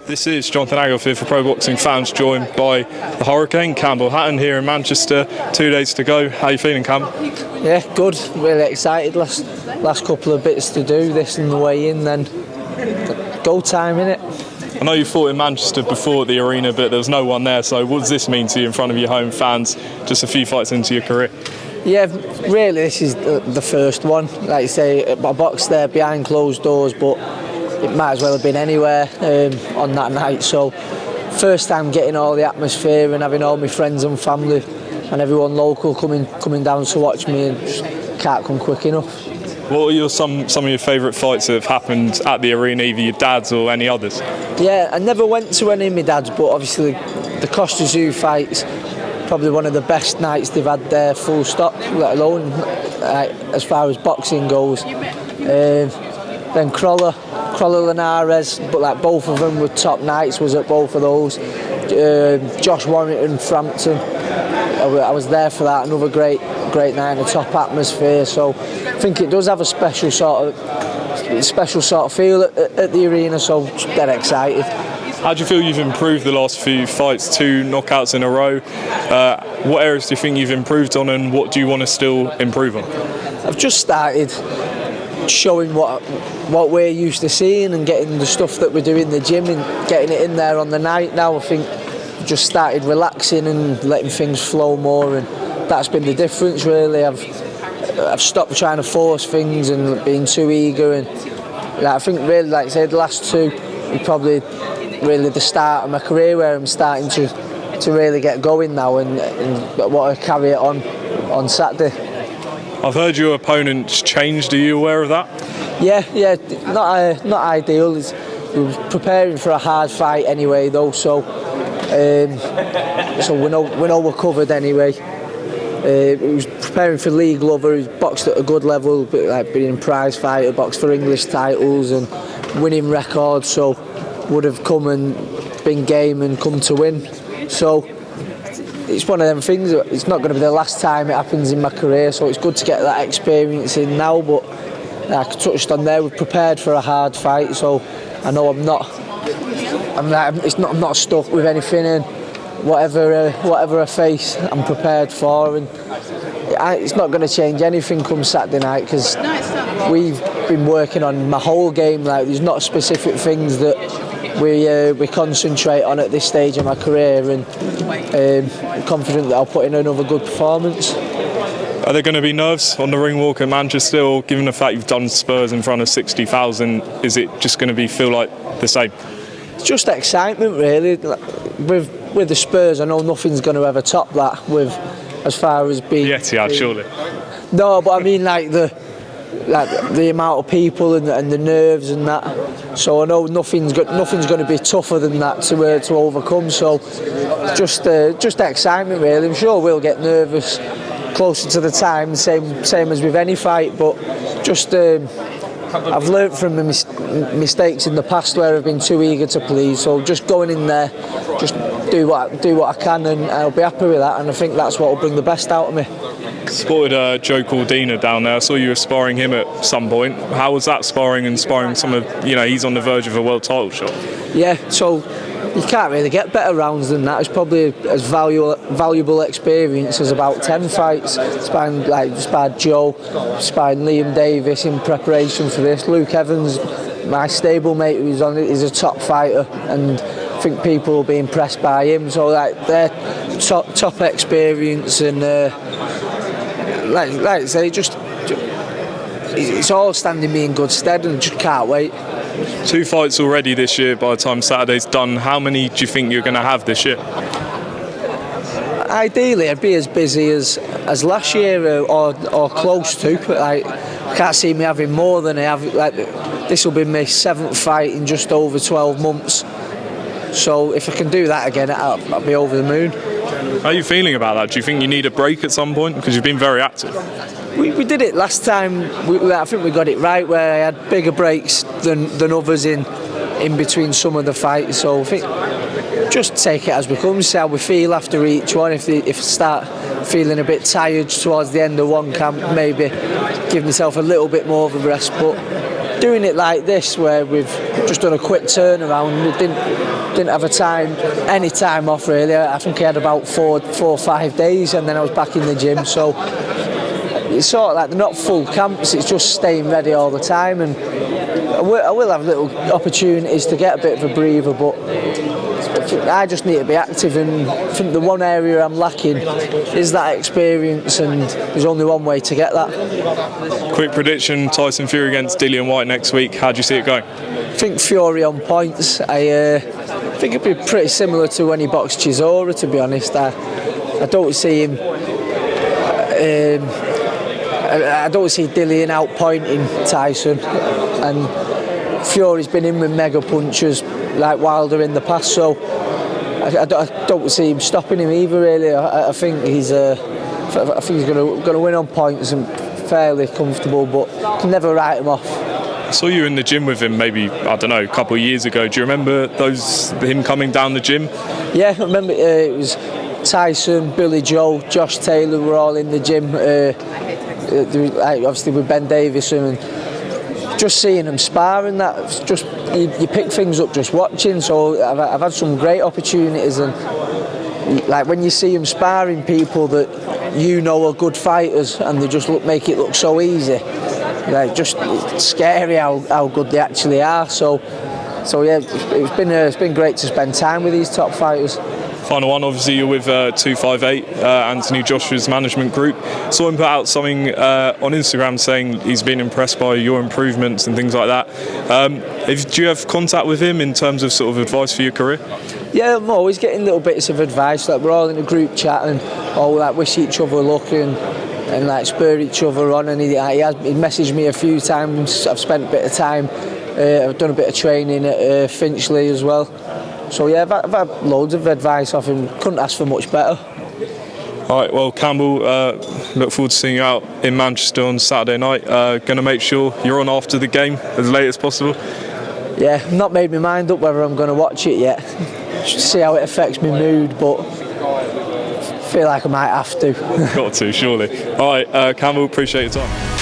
This is Jonathan Agoff here for Pro Boxing Fans, joined by the Hurricane, Campbell Hatton, here in Manchester. 2 days to go. How are you feeling, Cam? Yeah, good. Really excited. Last couple of bits to do, this and the way in, then go time, innit? I know you fought in Manchester before at the arena, but there was no one there, so what does this mean to you in front of your home fans, just a few fights into your career? Yeah, really, this is the first one. Like you say, I boxed there behind closed doors, but it might as well have been anywhere on that night. So, first time getting all the atmosphere and having all my friends and family and everyone local coming down to watch me, and just can't come quick enough. What are some of your favourite fights that have happened at the arena, either your dad's or any others? Yeah, I never went to any of my dad's, but obviously the Costa Zoo fights, probably one of the best nights they've had there, full stop, let alone as far as boxing goes. Then Crawler Linares, but both of them were top nights, was at both of those. Josh Warrington, Frampton, I was there for that, another great night, and a top atmosphere. So I think it does have a special sort of feel at the arena. So just dead excited. How do you feel you've improved the last few fights, 2 knockouts in a row? What areas do you think you've improved on, and what do you want to still improve on? I've just started showing what we're used to seeing and getting the stuff that we do in the gym and getting it in there on the night. Now I think I've just started relaxing and letting things flow more, and that's been the difference really. I've stopped trying to force things and being too eager, and I think really, like I said, the last 2 are probably really the start of my career, where I'm starting to really get going now and want to carry it on Saturday. I've heard your opponent's changed. Are you aware of that? Yeah, not ideal. We were preparing for a hard fight anyway, though, so we know we're covered anyway. He was preparing for League Lover. He's boxed at a good level, but being a prize fighter, boxed for English titles and winning records, so would have come and been game and come to win. So it's one of them things. It's not going to be the last time it happens in my career, so it's good to get that experience in now. But like I touched on there, we've prepared for a hard fight, so I know I'm not stuck with anything, and whatever I face, I'm prepared for, and it's not going to change anything come Saturday night, because we've been working on my whole game. There's not specific things that we concentrate on at this stage of my career, and I'm confident that I'll put in another good performance. Are there going to be nerves on the ring walk at Manchester, or given the fact you've done Spurs in front of 60,000, is it just going to feel like the same? It's just excitement really. With the Spurs, I know nothing's going to ever top that, with as far as being... The Etihad, surely. No, but I mean the amount of people and the nerves and that. So I know nothing's going to be tougher than that to overcome. So just excitement really. I'm sure we'll get nervous closer to the time, same as with any fight. But just I've learnt from my mistakes in the past where I've been too eager to please. So just going in there, just do what I can, and I'll be happy with that. And I think that's what will bring the best out of me. Spotted Joe Cordina down there. I saw you were sparring him at some point. How was that sparring some of, he's on the verge of a world title shot? Yeah, so you can't really get better rounds than that. It's probably as valuable experience as about 10 fights. Sparred Joe, sparred Liam Davis in preparation for this. Luke Evans, my stablemate, who's on it, is a top fighter, and I think people will be impressed by him. So they're top experience, and like I say, it's all standing me in good stead, and just can't wait. 2 fights already this year by the time Saturday's done. How many do you think you're going to have this year? Ideally, I'd be as busy as last year or close to, but I can't see me having more than I have. This will be my 7th fight in just over 12 months. So if I can do that again, I'll be over the moon. How are you feeling about that? Do you think you need a break at some point? Because you've been very active. We did it last time. I think we got it right, where I had bigger breaks than others in between some of the fights. So I think just take it as we come, see how we feel after each one. If I start feeling a bit tired towards the end of one camp, maybe give myself a little bit more of a rest. But doing it like this, where we've just done a quick turnaround, we didn't have any time off really. I think I had about four or 5 days, and then I was back in the gym. So it's sort of like they're not full camps, it's just staying ready all the time, and I will have little opportunities to get a bit of a breather, but I just need to be active, and I think the one area I'm lacking is that experience, and there's only one way to get that. Quick prediction, Tyson Fury against Dillian Whyte next week. How do you see it going? I think Fury on points. I think it'd be pretty similar to when he boxed Chisora, to be honest. I don't see him I don't see Dillian outpointing Tyson, and Fury's been in with mega punchers like Wilder in the past, so I don't see him stopping him either really. I think he's going to win on points and fairly comfortable, but can never write him off. I saw you in the gym with him maybe, I don't know, a couple of years ago. Do you remember him coming down the gym? Yeah, I remember it was Tyson, Billy Joe, Josh Taylor were all in the gym, obviously with Ben Davison, and just seeing them sparring, that just you pick things up just watching. So I've had some great opportunities, and like when you see them sparring people that you know are good fighters, and they just make it look so easy, like just it's scary how good they actually are. So yeah, it's been great to spend time with these top fighters. Final one, obviously you're with 258, Anthony Joshua's management group. Saw him put out something on Instagram saying he's been impressed by your improvements and things like that. Do you have contact with him in terms of sort of advice for your career? Yeah, I'm always getting little bits of advice. Like we're all in a group chat and all like wish each other luck and like spur each other on. And he messaged me a few times. I've spent a bit of time. I've done a bit of training at Finchley as well. So yeah, I've had loads of advice off him. Couldn't ask for much better. All right, well, Campbell, look forward to seeing you out in Manchester on Saturday night. Going to make sure you're on after the game as late as possible. Yeah, I've not made my mind up whether I'm going to watch it yet. Just see how it affects my mood, but I feel like I might have to. Got to, surely. All right, Campbell, appreciate your time.